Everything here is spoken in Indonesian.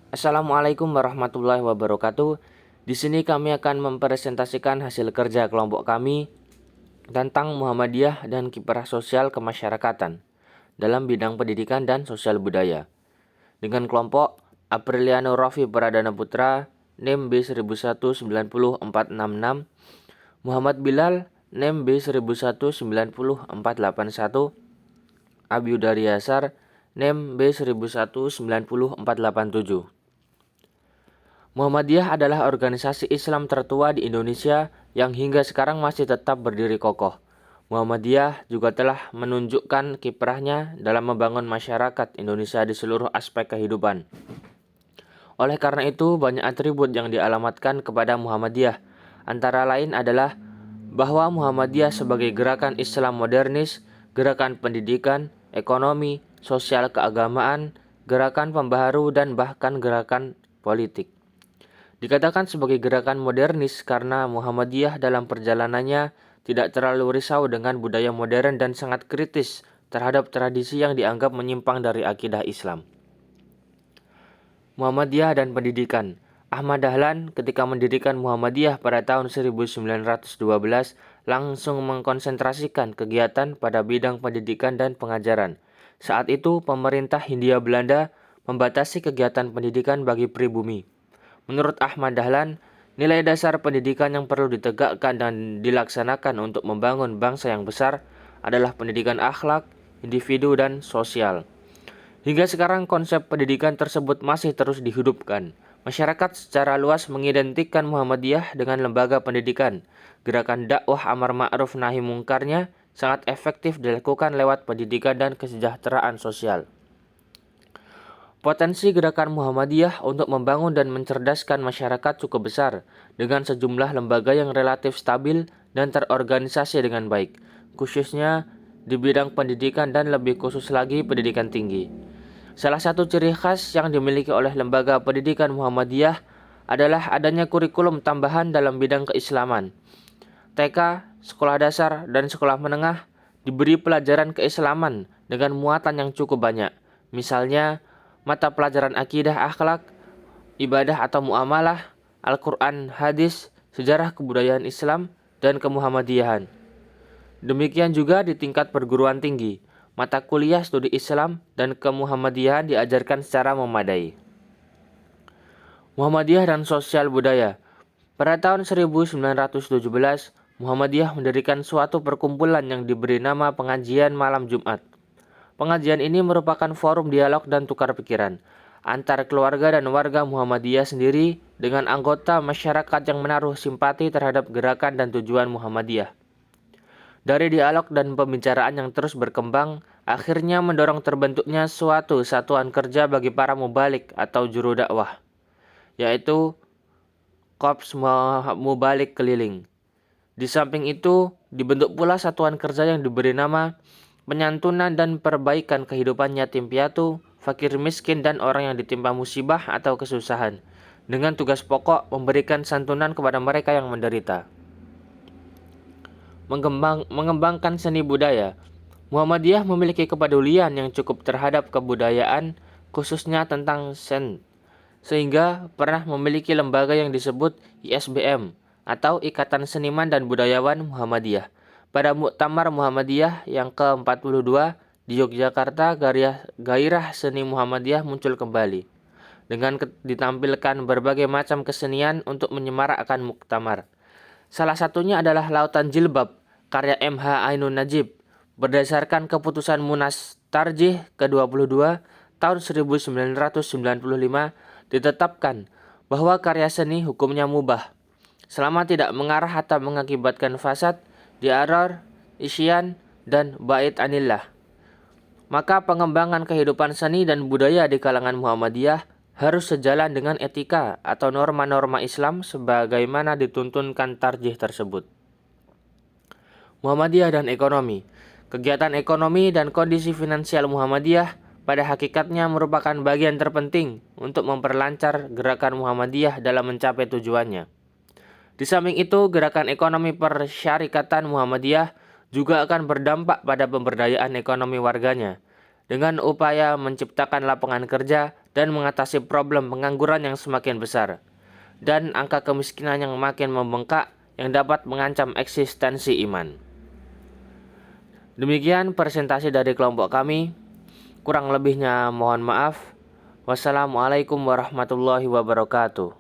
Assalamualaikum warahmatullahi wabarakatuh. Di sini kami akan mempresentasikan hasil kerja kelompok kami tentang Muhammadiyah dan kiprah sosial kemasyarakatan dalam bidang pendidikan dan sosial budaya. Dengan kelompok Apriliano Rofi Pradana Putra, NIM B1190466, Muhammad Bilal, NIM B1190481, Abiudari Yasar, NIM B1190487. Muhammadiyah adalah organisasi Islam tertua di Indonesia yang hingga sekarang masih tetap berdiri kokoh. Muhammadiyah juga telah menunjukkan kiprahnya dalam membangun masyarakat Indonesia di seluruh aspek kehidupan. Oleh karena itu, banyak atribut yang dialamatkan kepada Muhammadiyah. Antara lain adalah bahwa Muhammadiyah sebagai gerakan Islam modernis, gerakan pendidikan, ekonomi, sosial keagamaan, gerakan pembaharu, dan bahkan gerakan politik. Dikatakan sebagai gerakan modernis karena Muhammadiyah dalam perjalanannya tidak terlalu risau dengan budaya modern dan sangat kritis terhadap tradisi yang dianggap menyimpang dari akidah Islam. Muhammadiyah dan pendidikan. Ahmad Dahlan ketika mendirikan Muhammadiyah pada tahun 1912 langsung mengkonsentrasikan kegiatan pada bidang pendidikan dan pengajaran. Saat itu pemerintah Hindia Belanda membatasi kegiatan pendidikan bagi pribumi. Menurut Ahmad Dahlan, nilai dasar pendidikan yang perlu ditegakkan dan dilaksanakan untuk membangun bangsa yang besar adalah pendidikan akhlak, individu, dan sosial. Hingga sekarang konsep pendidikan tersebut masih terus dihidupkan. Masyarakat secara luas mengidentikan Muhammadiyah dengan lembaga pendidikan. Gerakan dakwah amar ma'ruf nahi mungkarnya sangat efektif dilakukan lewat pendidikan dan kesejahteraan sosial. Potensi gerakan Muhammadiyah untuk membangun dan mencerdaskan masyarakat cukup besar, dengan sejumlah lembaga yang relatif stabil dan terorganisasi dengan baik, khususnya di bidang pendidikan dan lebih khusus lagi pendidikan tinggi. Salah satu ciri khas yang dimiliki oleh lembaga pendidikan Muhammadiyah adalah adanya kurikulum tambahan dalam bidang keislaman. TK, sekolah dasar, dan sekolah menengah diberi pelajaran keislaman dengan muatan yang cukup banyak. Misalnya, mata pelajaran akidah akhlak, ibadah atau muamalah, Al-Quran, hadis, sejarah kebudayaan Islam, dan kemuhammadiyahan. Demikian juga di tingkat perguruan tinggi, mata kuliah studi Islam dan kemuhammadiyahan diajarkan secara memadai. Muhammadiyah dan sosial budaya. Pada tahun 1917, Muhammadiyah mendirikan suatu perkumpulan yang diberi nama Pengajian Malam Jumat. Pengajian ini merupakan forum dialog dan tukar pikiran antara keluarga dan warga Muhammadiyah sendiri dengan anggota masyarakat yang menaruh simpati terhadap gerakan dan tujuan Muhammadiyah. Dari dialog dan pembicaraan yang terus berkembang, akhirnya mendorong terbentuknya suatu satuan kerja bagi para mubalik atau juru dakwah, yaitu Korps Mubalik Keliling. Di samping itu, dibentuk pula satuan kerja yang diberi nama Penyantunan dan Perbaikan Kehidupan Yatim Piatu, Fakir Miskin, dan Orang yang Ditimpa Musibah atau Kesusahan, dengan tugas pokok memberikan santunan kepada mereka yang menderita. Mengembangkan seni budaya. Muhammadiyah memiliki kepedulian yang cukup terhadap kebudayaan, khususnya tentang sehingga pernah memiliki lembaga yang disebut ISBM atau Ikatan Seniman dan Budayawan Muhammadiyah. Pada Muktamar Muhammadiyah yang ke-42 di Yogyakarta, gairah seni Muhammadiyah muncul kembali dengan ditampilkan berbagai macam kesenian untuk menyemarakkan muktamar. Salah satunya adalah Lautan Jilbab, karya MH Ainun Najib. Berdasarkan keputusan Munas Tarjih ke-22 tahun 1995, ditetapkan bahwa karya seni hukumnya mubah selama tidak mengarah atau mengakibatkan fasad, diarar, isyan, dan bait anillah. Maka pengembangan kehidupan seni dan budaya di kalangan Muhammadiyah harus sejalan dengan etika atau norma-norma Islam sebagaimana dituntunkan tarjih tersebut. Muhammadiyah dan ekonomi. Kegiatan ekonomi dan kondisi finansial Muhammadiyah pada hakikatnya merupakan bagian terpenting untuk memperlancar gerakan Muhammadiyah dalam mencapai tujuannya. Di samping itu, gerakan ekonomi persyarikatan Muhammadiyah juga akan berdampak pada pemberdayaan ekonomi warganya dengan upaya menciptakan lapangan kerja dan mengatasi problem pengangguran yang semakin besar, dan angka kemiskinan yang makin membengkak yang dapat mengancam eksistensi iman. Demikian presentasi dari kelompok kami. Kurang lebihnya mohon maaf. Wassalamualaikum warahmatullahi wabarakatuh.